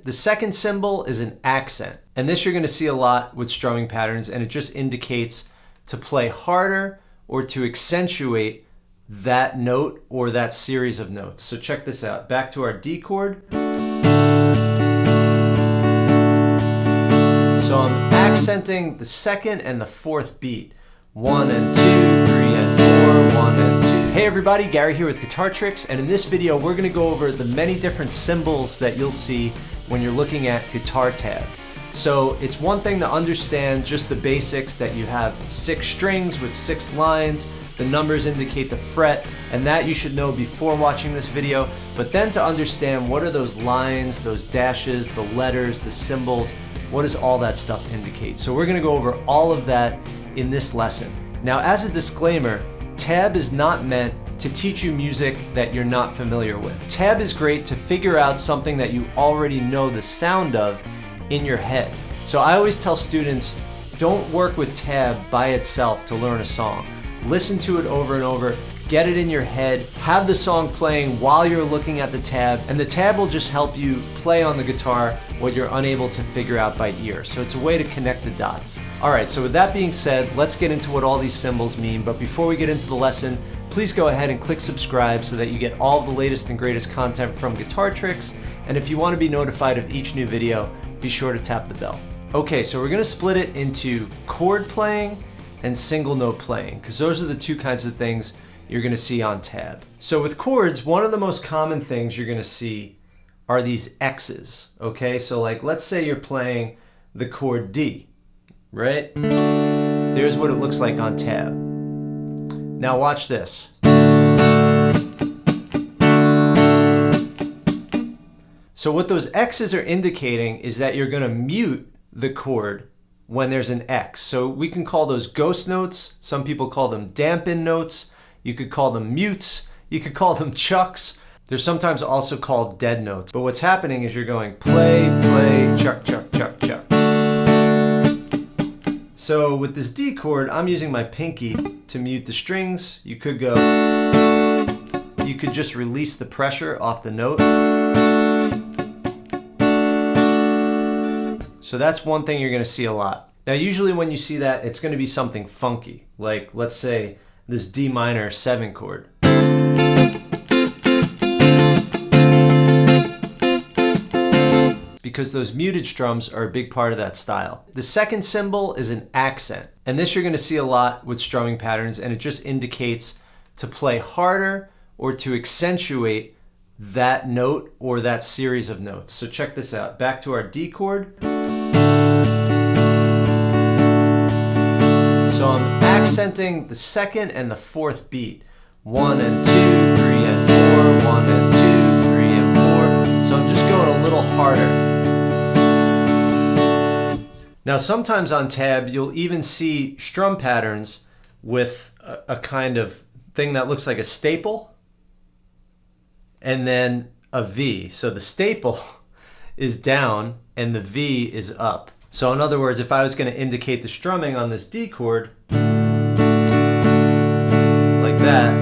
The second symbol is an accent. And this you're going to see a lot with strumming patterns, and it just indicates to play harder or to accentuate that note or that series of notes. So check this out. Back to our D chord. So I'm accenting the second and the fourth beat. 1 and 2, 3 and 4, 1 and 2. Hey everybody, Gary here with Guitar Tricks, and in this video we're going to go over the many different symbols that you'll see when you're looking at guitar tab. So it's one thing to understand just the basics, that you have 6 strings with 6 lines, the numbers indicate the fret, and that you should know before watching this video, but then to understand what are those lines, those dashes, the letters, the symbols, what does all that stuff indicate? So we're going to go over all of that in this lesson. Now, as a disclaimer, tab is not meant to teach you music that you're not familiar with. Tab is great to figure out something that you already know the sound of in your head. So I always tell students, don't work with tab by itself to learn a song. Listen to it over and over, get it in your head, have the song playing while you're looking at the tab, and the tab will just help you play on the guitar what you're unable to figure out by ear. So it's a way to connect the dots. All right, so with that being said, let's get into what all these symbols mean. But before we get into the lesson, please go ahead and click subscribe so that you get all the latest and greatest content from Guitar Tricks. And if you want to be notified of each new video, be sure to tap the bell. Okay, so we're gonna split it into chord playing and single note playing, because those are the two kinds of things you're gonna see on tab. So with chords, one of the most common things you're gonna see are these X's, okay? So like, let's say you're playing the chord D, right? There's what it looks like on tab. Now watch this. So what those X's are indicating is that you're gonna mute the chord when there's an X. So we can call those ghost notes. Some people call them dampen notes. You could call them mutes. You could call them chucks. They're sometimes also called dead notes. But what's happening is you're going play, play, chuck, chuck, chuck, chuck. So with this D chord, I'm using my pinky to mute the strings. You could just release the pressure off the note. So that's one thing you're gonna see a lot. Now usually when you see that, it's gonna be something funky. Like, let's say this D minor 7 chord. Because those muted strums are a big part of that style. The second symbol is an accent. And this you're gonna see a lot with strumming patterns, and it just indicates to play harder or to accentuate that note or that series of notes. So check this out. Back to our D chord. So I'm accenting the second and the fourth beat. 1 and 2, 3 and 4, 1 and 2, 3 and 4. So I'm just going a little harder. Now sometimes on tab, you'll even see strum patterns with a kind of thing that looks like a staple and then a V. So the staple is down and the V is up. So in other words, if I was going to indicate the strumming on this D chord, like that,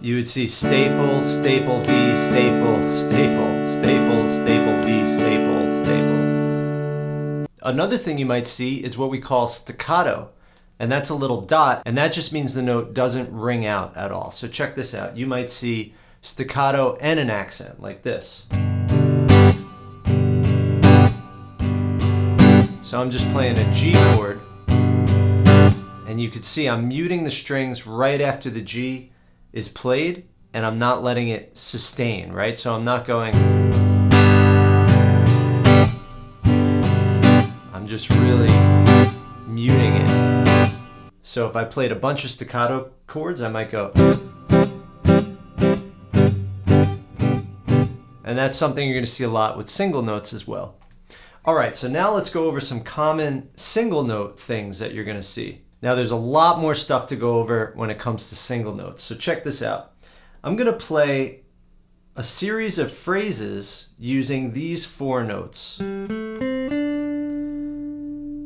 you would see staple, staple, V, staple, staple, staple, staple, V, staple, staple. Another thing you might see is what we call staccato, and that's a little dot, and that just means the note doesn't ring out at all. So check this out. You might see staccato and an accent like this. So I'm just playing a G chord, and you can see I'm muting the strings right after the G is played, and I'm not letting it sustain, right? So I'm not going, I'm just really muting it. So if I played a bunch of staccato chords, I might go, and that's something you're gonna see a lot with single notes as well. All right, so now let's go over some common single note things that you're gonna see. Now there's a lot more stuff to go over when it comes to single notes. So check this out. I'm gonna play a series of phrases using these 4 notes. And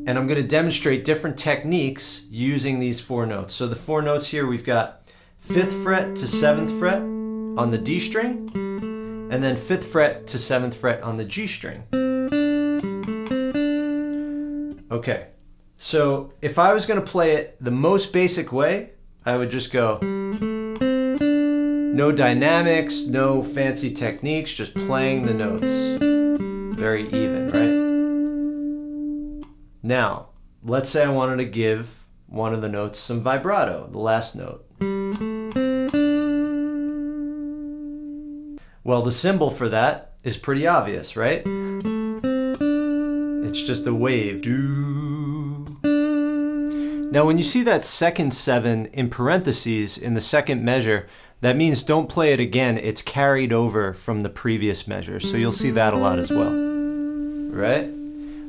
I'm gonna demonstrate different techniques using these 4 notes. So the 4 notes here, we've got 5th fret to 7th fret on the D string, and then 5th fret to 7th fret on the G string. Okay, so if I was going to play it the most basic way, I would just go no dynamics, no fancy techniques, just playing the notes. Very even, right? Now, let's say I wanted to give one of the notes some vibrato, the last note. Well, the symbol for that is pretty obvious, right? It's just a wave. Do. Now, when you see that second 7 in parentheses in the second measure, that means don't play it again. It's carried over from the previous measure. So you'll see that a lot as well, right?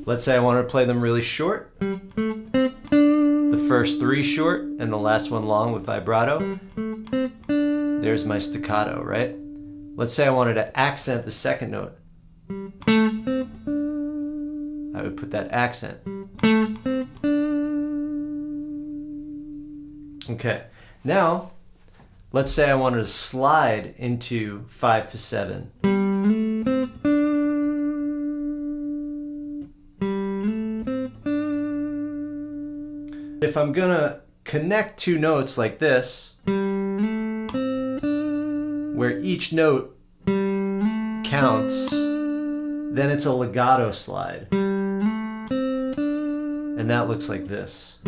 Let's say I want to play them really short. The first 3 short and the last one long with vibrato. There's my staccato, right? Let's say I wanted to accent the second note. I would put that accent. Okay, now let's say I wanted to slide into 5 to 7. If I'm gonna connect 2 notes like this, where each note counts, then it's a legato slide. And that looks like this.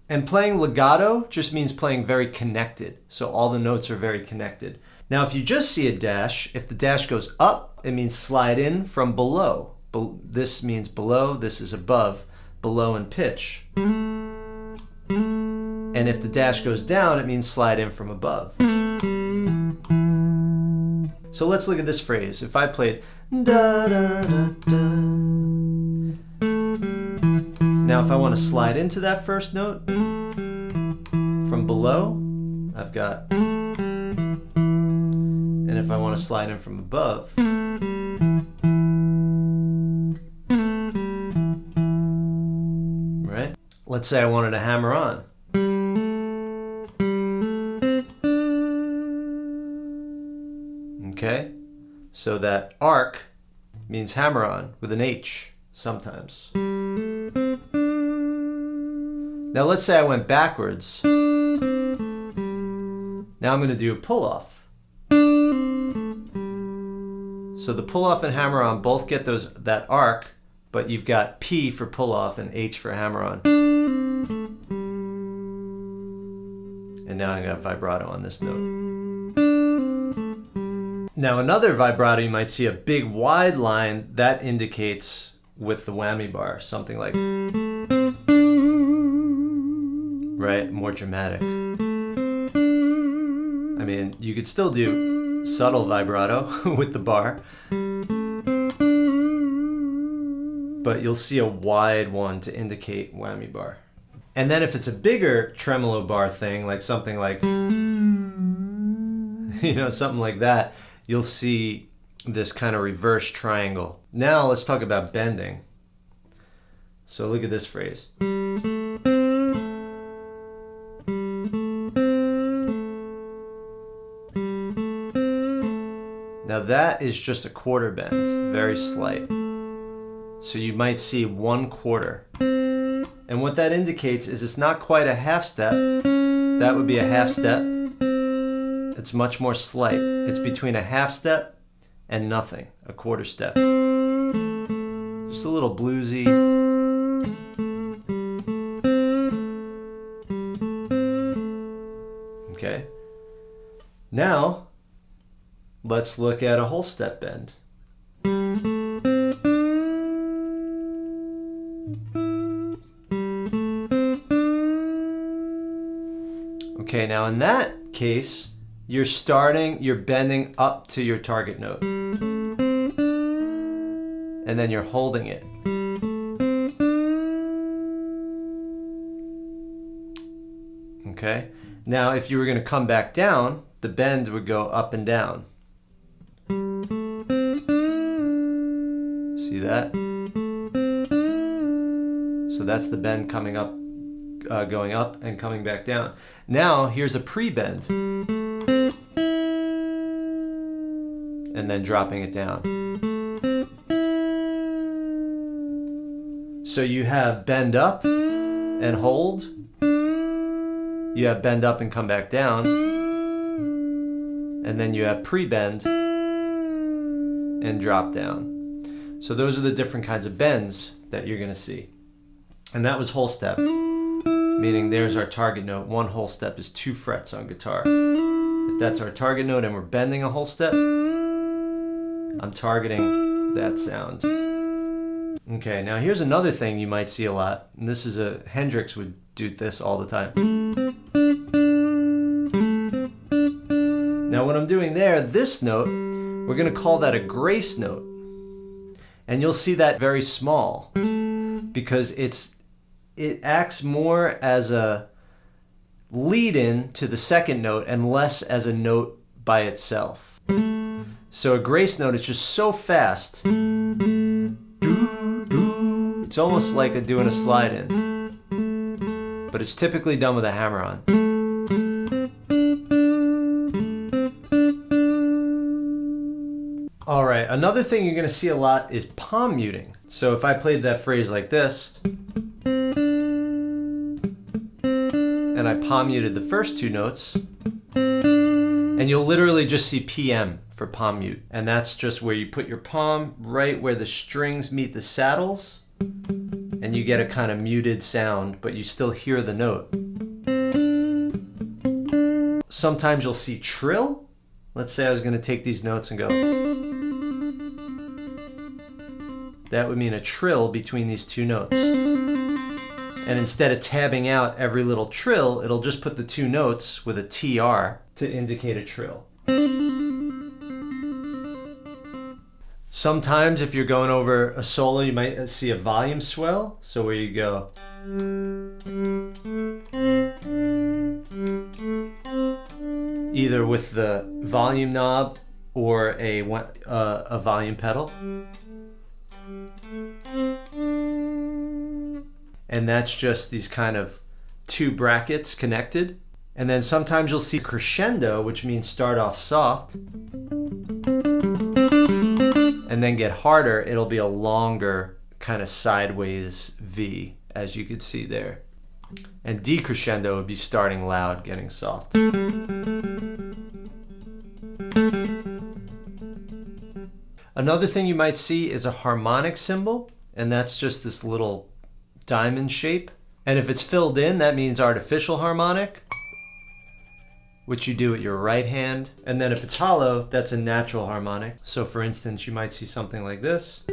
And playing legato just means playing very connected. So all the notes are very connected. Now, if you just see a dash, if the dash goes up, it means slide in from below. This means below, this is above, below in pitch. And if the dash goes down, it means slide in from above. So let's look at this phrase. If I played da da da da. Now if I want to slide into that first note from below, I've got, and if I want to slide in from above, right? Let's say I wanted to hammer on. Okay, so that arc means hammer on with an H sometimes. Now let's say I went backwards. Now I'm going to do a pull-off. So the pull-off and hammer on both get that arc, but you've got P for pull-off and H for hammer on. And now I got vibrato on this note. Now another vibrato, you might see a big wide line that indicates with the whammy bar, something like, right, more dramatic. I mean, you could still do subtle vibrato with the bar, but you'll see a wide one to indicate whammy bar. And then if it's a bigger tremolo bar thing, like something like, you know, something like that, you'll see this kind of reverse triangle. Now let's talk about bending. So look at this phrase. Now that is just a quarter bend, very slight. So you might see 1/4. And what that indicates is it's not quite a half step. That would be a half step. It's much more slight. It's between a half step and nothing, a quarter step. Just a little bluesy. Okay. Now, let's look at a whole step bend. Okay, now in that case, you're bending up to your target note. And then you're holding it. Okay? Now, if you were going to come back down, the bend would go up and down. See that? So that's the bend coming up, going up and coming back down. Now, here's a pre-bend. and then dropping it down. So you have bend up and hold. You have bend up and come back down. And then you have pre-bend and drop down. So those are the different kinds of bends that you're gonna see. And that was whole step, meaning there's our target note. One whole step is 2 frets on guitar. If that's our target note and we're bending a whole step, I'm targeting that sound. Okay, now here's another thing you might see a lot, and this is Hendrix would do this all the time. Now when I'm doing there, this note, we're gonna call that a grace note. And you'll see that very small because it acts more as a lead-in to the second note and less as a note by itself. So a grace note is just so fast. It's almost like doing a slide in, but it's typically done with a hammer on. All right, another thing you're gonna see a lot is palm muting. So if I played that phrase like this, and I palm muted the first 2 notes, and you'll literally just see PM for palm mute. And that's just where you put your palm right where the strings meet the saddles, and you get a kind of muted sound, but you still hear the note. Sometimes you'll see trill. Let's say I was gonna take these notes and go. That would mean a trill between these 2 notes. And instead of tabbing out every little trill, it'll just put the 2 notes with a TR to indicate a trill. Sometimes if you're going over a solo, you might see a volume swell. So where you go. Either with the volume knob or a volume pedal. And that's just these kind of 2 brackets connected. And then sometimes you'll see crescendo, which means start off soft and then get harder. It'll be a longer kind of sideways V, as you could see there. And decrescendo would be starting loud, getting soft. Another thing you might see is a harmonic symbol, and that's just this little diamond shape. And if it's filled in, that means artificial harmonic, which you do with your right hand. And then if it's hollow, that's a natural harmonic. So for instance, you might see something like this.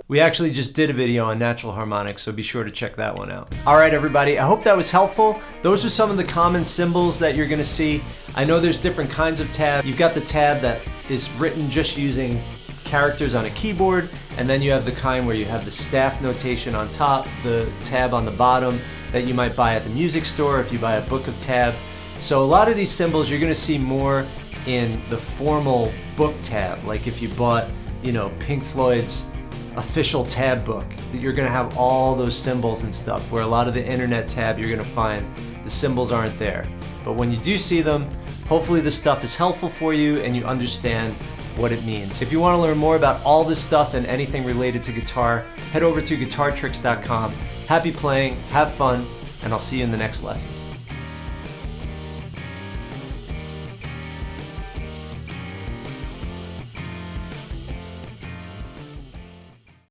We actually just did a video on natural harmonics, so be sure to check that one out. All right, everybody, I hope that was helpful. Those are some of the common symbols that you're gonna see. I know there's different kinds of tab. You've got the tab that is written just using characters on a keyboard, and then you have the kind where you have the staff notation on top, the tab on the bottom that you might buy at the music store if you buy a book of tab. So a lot of these symbols you're gonna see more in the formal book tab, like if you bought, you know, Pink Floyd's official tab book, that you're gonna have all those symbols and stuff, where a lot of the internet tab you're gonna find the symbols aren't there. But when you do see them, hopefully this stuff is helpful for you and you understand what it means. If you want to learn more about all this stuff and anything related to guitar, head over to guitartricks.com. Happy playing, have fun, and I'll see you in the next lesson.